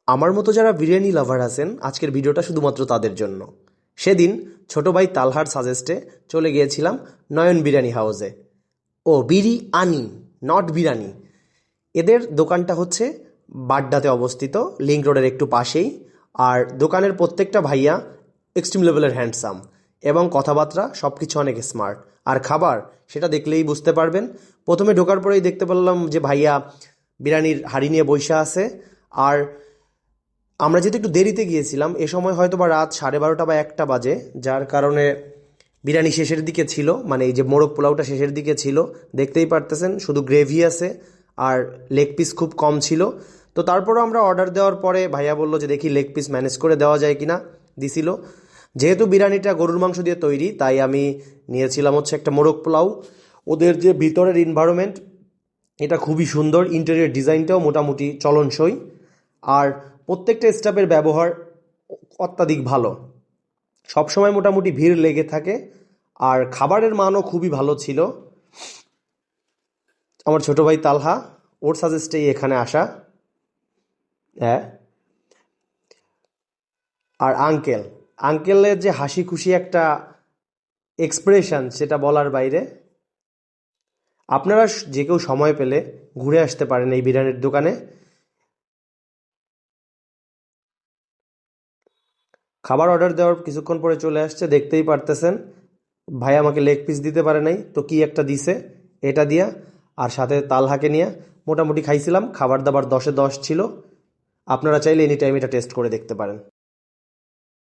আমার মতো যারা বিরিয়ানি লাভার আছেন আজকের ভিডিওটা শুধুমাত্র তাদের জন্য। সেদিন ছোট ভাই তালহার সাজেস্টে চলে গিয়েছিলাম নয়ন বিরিয়ানি হাউসে। ও বিরিয়ানি, নট বিরিয়ানি। এদের দোকানটা হচ্ছে বাড্ডাতে অবস্থিত, লিংক রোডের একটু পাশেই। আর দোকানের প্রত্যেকটা ভাইয়া এক্সট্রিম লেভেলের হ্যান্ডসাম এবং কথাবার্তা সব কিছু অনেক স্মার্ট। আর খাবার সেটা দেখলেই বুঝতে পারবেন। প্রথমে ঢোকার পরেই দেখতে পেলাম যে ভাইয়া বিরিয়ানির হাঁড়ি নিয়ে বইসা আছে। আর আমরা যেহেতু একটু দেরিতে গিয়েছিলাম, এ সময় হয়তো বা রাত 12:30 বা 1টা বাজে, যার কারণে বিরিয়ানি শেষের দিকে ছিল, মানে এই যে মোরগ পোলাওটা শেষের দিকে ছিল। দেখতেই পারতেছেন শুধু গ্রেভি আছে আর লেগ পিস খুব কম ছিল। তো তারপরও আমরা অর্ডার দেওয়ার পরে ভাইয়া বললো যে দেখি লেগ পিস ম্যানেজ করে দেওয়া যায় কিনা। দিছিল। যেহেতু বিরিয়ানিটা গরুর মাংস দিয়ে তৈরি, তাই আমি নিয়েছিলাম হচ্ছে একটা মোরগ পোলাও। ওদের যে ভিতরের এনভায়রনমেন্ট, এটা খুবই সুন্দর, ইন্টেরিয়র ডিজাইনটাও মোটামুটি চলনসই। আর প্রত্যেকটা স্টাফের ব্যবহার অত্যাধিক ভালো, সবসময় মোটামুটি ভিড় লেগে থাকে। আর খাবারের মানও খুবই ভালো ছিল। আমার ছোট ভাই তালহা, ওর সাজেস্টেই এখানে আসা। হ্যাঁ। আর আঙ্কেলের যে হাসি খুশি একটা এক্সপ্রেশন, সেটা বলার বাইরে। আপনারা যে কেউ সময় পেলে ঘুরে আসতে পারেন এই বিরিয়ানির দোকানে। খাবার অর্ডার দেওয়ার কিছুক্ষণ পরে চলে আসছে, দেখতেই পারতেছেন। ভাই আমাকে লেগ পিস দিতে পারে নাই, তো কি একটা দিছে, এটা দিয়া। আর সাথে তালহাকে নিয়ে মোটামুটি খাইছিলাম। খাবার দাবার 10-এ 10 ছিল। আপনারা চাইলে এনি টাইম এটা টেস্ট করে দেখতে পারেন।